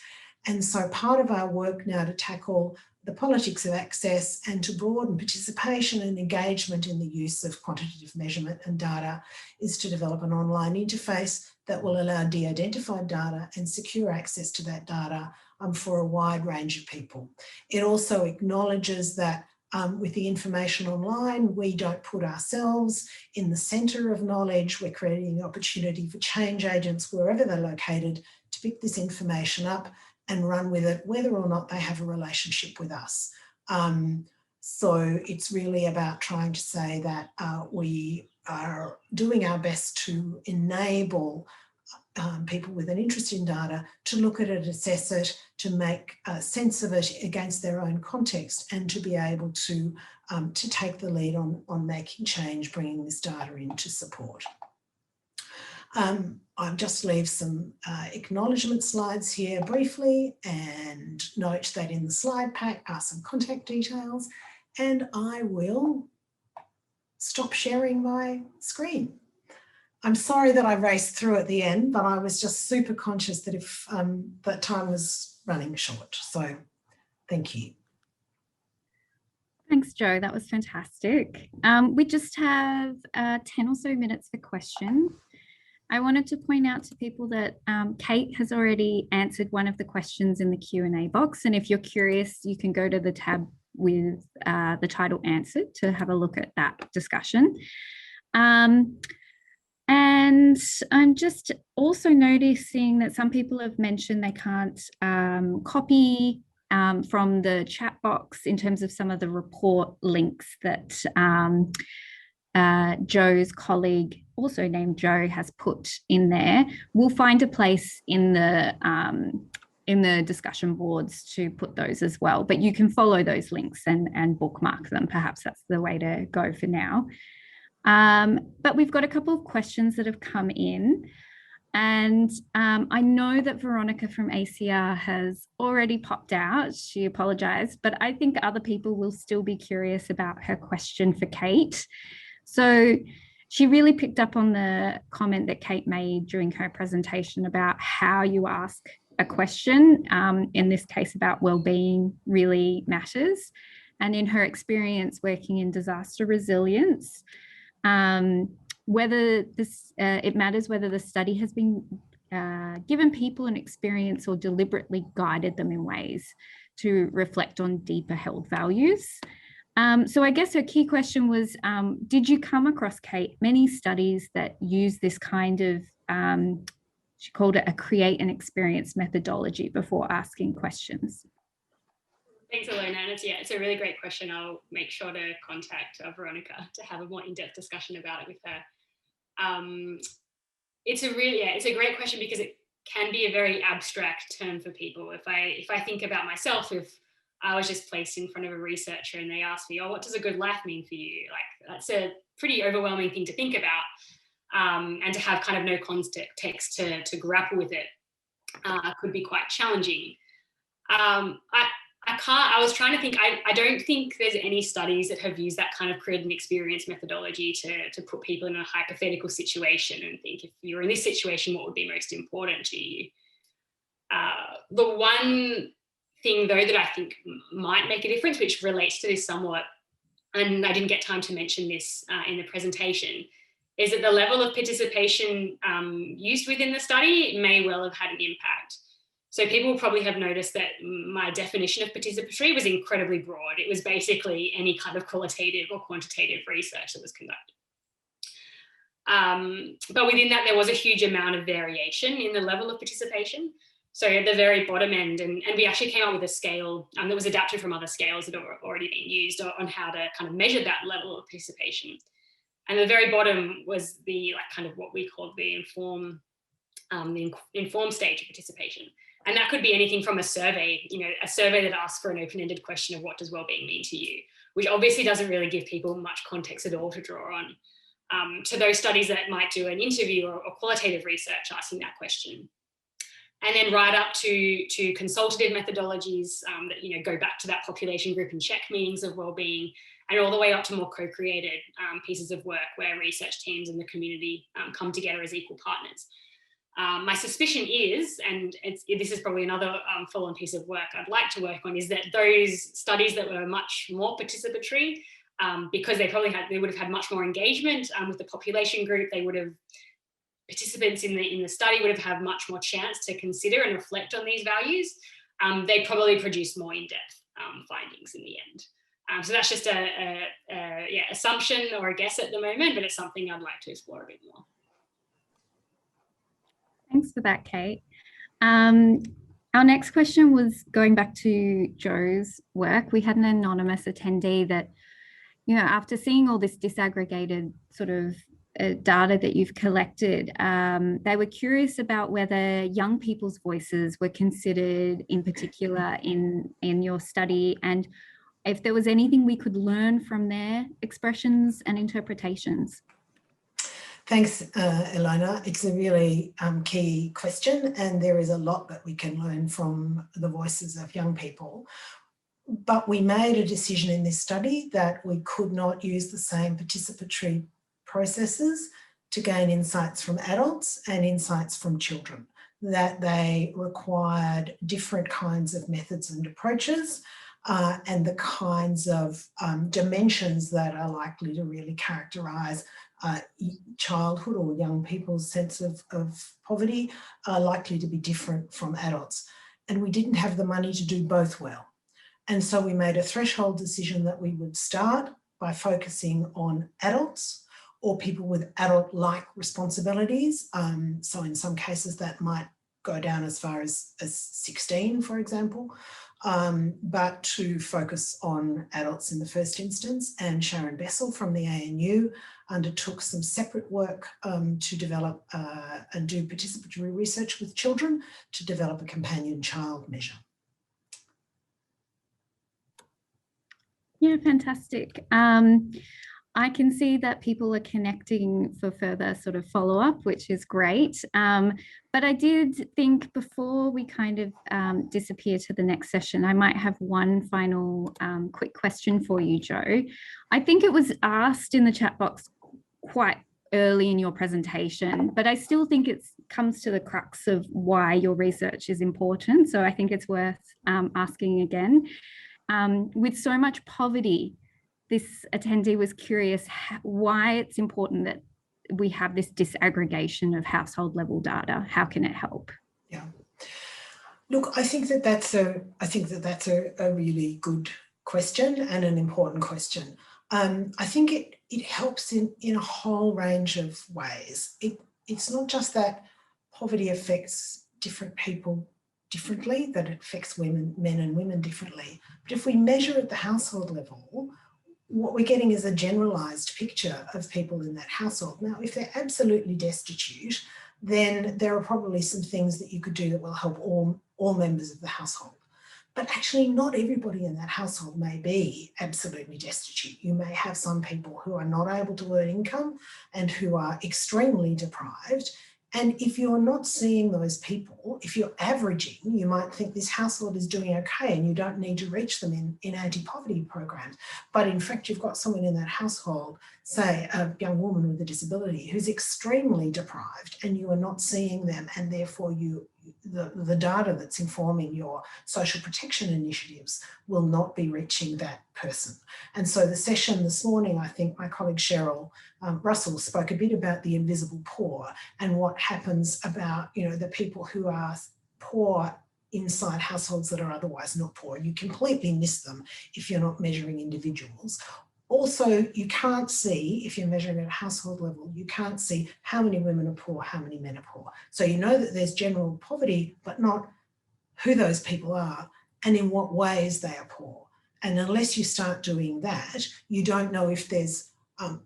And so part of our work now to tackle the politics of access and to broaden participation and engagement in the use of quantitative measurement and data is to develop an online interface that will allow de-identified data and secure access to that data for a wide range of people. It also acknowledges that with the information online, we don't put ourselves in the centre of knowledge. We're creating the opportunity for change agents, wherever they're located, to pick this information up and run with it, whether or not they have a relationship with us. So it's really about trying to say that we are doing our best to enable people with an interest in data to look at it, assess it, to make sense of it against their own context, and to be able to take the lead on making change, bringing this data in to support. I'll just leave some acknowledgement slides here briefly, and note that in the slide pack are some contact details, and I will stop sharing my screen. I'm sorry that I raced through at the end, but I was just super conscious that if that time was running short. So thank you. Thanks, Jo. That was fantastic. We just have 10 or so minutes for questions. I wanted to point out to people that Kate has already answered one of the questions in the Q&A box. And if you're curious, you can go to the tab with the title answered to have a look at that discussion. And I'm just also noticing that some people have mentioned they can't copy from the chat box in terms of some of the report links that Jo's colleague, also named Jo, has put in there. We'll find a place in the discussion boards to put those as well, but you can follow those links and bookmark them. Perhaps that's the way to go for now. But we've got a couple of questions that have come in, and I know that Veronica from ACR has already popped out. She apologized, but I think other people will still be curious about her question for Kate. So she really picked up on the comment that Kate made during her presentation about how you ask a question, in this case about wellbeing, really matters. And in her experience working in disaster resilience, whether this it matters whether the study has been given people an experience or deliberately guided them in ways to reflect on deeper held values. So I guess her key question was, did you come across, Kate, many studies that use this kind of, she called it a create an experience methodology before asking questions? Thanks, Ilona. And it's a really great question. I'll make sure to contact Veronica to have a more in-depth discussion about it with her. It's a great question because it can be a very abstract term for people. If I think about myself, if I was just placed in front of a researcher and they asked me, oh, what does a good life mean for you? Like, that's a pretty overwhelming thing to think about, and to have kind of no context to grapple with it could be quite challenging. I was trying to think, I don't think there's any studies that have used that kind of create an experience methodology to put people in a hypothetical situation and think, if you're in this situation, what would be most important to you? The one thing, though, that I think might make a difference, which relates to this somewhat, and I didn't get time to mention this in the presentation, is that the level of participation used within the study may well have had an impact. So people probably have noticed that my definition of participatory was incredibly broad. It was basically any kind of qualitative or quantitative research that was conducted. But within that, there was a huge amount of variation in the level of participation. So at the very bottom end, and we actually came up with a scale that was adapted from other scales that have already been used on how to kind of measure that level of participation. And the very bottom was the kind of what we call the informed stage of participation. And that could be anything from a survey, a survey that asks for an open-ended question of what does wellbeing mean to you, which obviously doesn't really give people much context at all to draw on, to those studies that might do an interview or qualitative research asking that question. And then right up to consultative methodologies that go back to that population group and check meanings of wellbeing, and all the way up to more co-created pieces of work where research teams and the community come together as equal partners. My suspicion is, and this is probably another follow-on piece of work I'd like to work on, is that those studies that were much more participatory, because they would have had much more engagement with the population group, participants in the study would have had much more chance to consider and reflect on these values. They probably produced more in-depth findings in the end. So that's just a assumption or a guess at the moment, but it's something I'd like to explore a bit more. Thanks for that, Kate. Our next question was going back to Jo's work. We had an anonymous attendee that, after seeing all this disaggregated sort of data that you've collected. They were curious about whether young people's voices were considered in particular in your study, and if there was anything we could learn from their expressions and interpretations. Thanks, Ilona. It's a really key question, and there is a lot that we can learn from the voices of young people. But we made a decision in this study that we could not use the same participatory processes to gain insights from adults and insights from children, that they required different kinds of methods and approaches, and the kinds of dimensions that are likely to really characterise childhood or young people's sense of poverty are likely to be different from adults. And we didn't have the money to do both well. And so we made a threshold decision that we would start by focusing on adults or people with adult-like responsibilities. So in some cases that might go down as far as 16, for example, but to focus on adults in the first instance. And Sharon Bessel from the ANU undertook some separate work to develop and do participatory research with children to develop a companion child measure. Yeah, fantastic. I can see that people are connecting for further sort of follow-up, which is great. But I did think before we kind of disappear to the next session, I might have one final quick question for you, Jo. I think it was asked in the chat box quite early in your presentation, but I still think it comes to the crux of why your research is important. So I think it's worth asking again. With so much poverty, this attendee was curious why it's important that we have this disaggregation of household level data. How can it help? Yeah. Look, I think that's a really good question and an important question. I think it helps in a whole range of ways. It's not just that poverty affects different people differently, that it affects men and women differently. But if we measure at the household level, what we're getting is a generalised picture of people in that household. Now, if they're absolutely destitute, then there are probably some things that you could do that will help all members of the household. But actually not everybody in that household may be absolutely destitute. You may have some people who are not able to earn income and who are extremely deprived. And if you're not seeing those people, if you're averaging, you might think this household is doing okay and you don't need to reach them in anti-poverty programs. But in fact, you've got someone in that household, say a young woman with a disability who's extremely deprived, and you are not seeing them, and therefore the data that's informing your social protection initiatives will not be reaching that person. And so the session this morning, I think my colleague Cheryl Russell spoke a bit about the invisible poor and what happens about, the people who are poor inside households that are otherwise not poor. You completely miss them if you're not measuring individuals. Also, you can't see, if you're measuring at a household level, you can't see how many women are poor, how many men are poor. So you know that there's general poverty, but not who those people are and in what ways they are poor. And unless you start doing that, you don't know if there's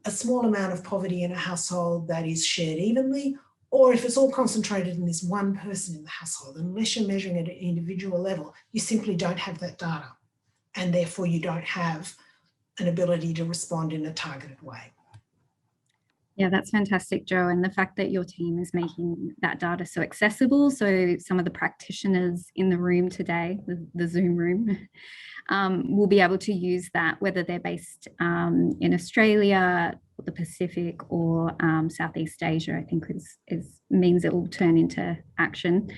a small amount of poverty in a household that is shared evenly, or if it's all concentrated in this one person in the household. Unless you're measuring at an individual level, you simply don't have that data. And therefore you don't have an ability to respond in a targeted way. Yeah, that's fantastic, Jo. And the fact that your team is making that data so accessible, so some of the practitioners in the room today, the Zoom room, will be able to use that, whether they're based in Australia, the Pacific, or Southeast Asia, I think means it will turn into action.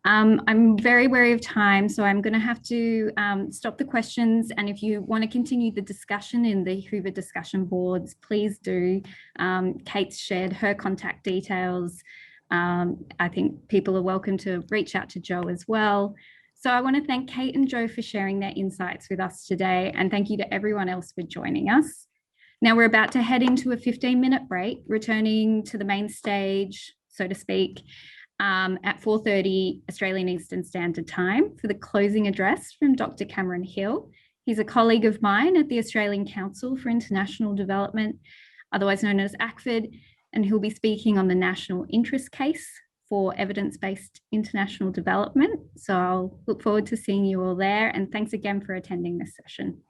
I'm very wary of time, so I'm going to have to stop the questions. And if you want to continue the discussion in the Hoover discussion boards, please do. Kate's shared her contact details. I think people are welcome to reach out to Jo as well. So I want to thank Kate and Jo for sharing their insights with us today. And thank you to everyone else for joining us. Now we're about to head into a 15-minute break, returning to the main stage, so to speak, at 4:30 Australian Eastern Standard Time for the closing address from Dr. Cameron Hill. He's a colleague of mine at the Australian Council for International Development, otherwise known as ACFID, and he'll be speaking on the national interest case for evidence-based international development. So I'll look forward to seeing you all there, and thanks again for attending this session.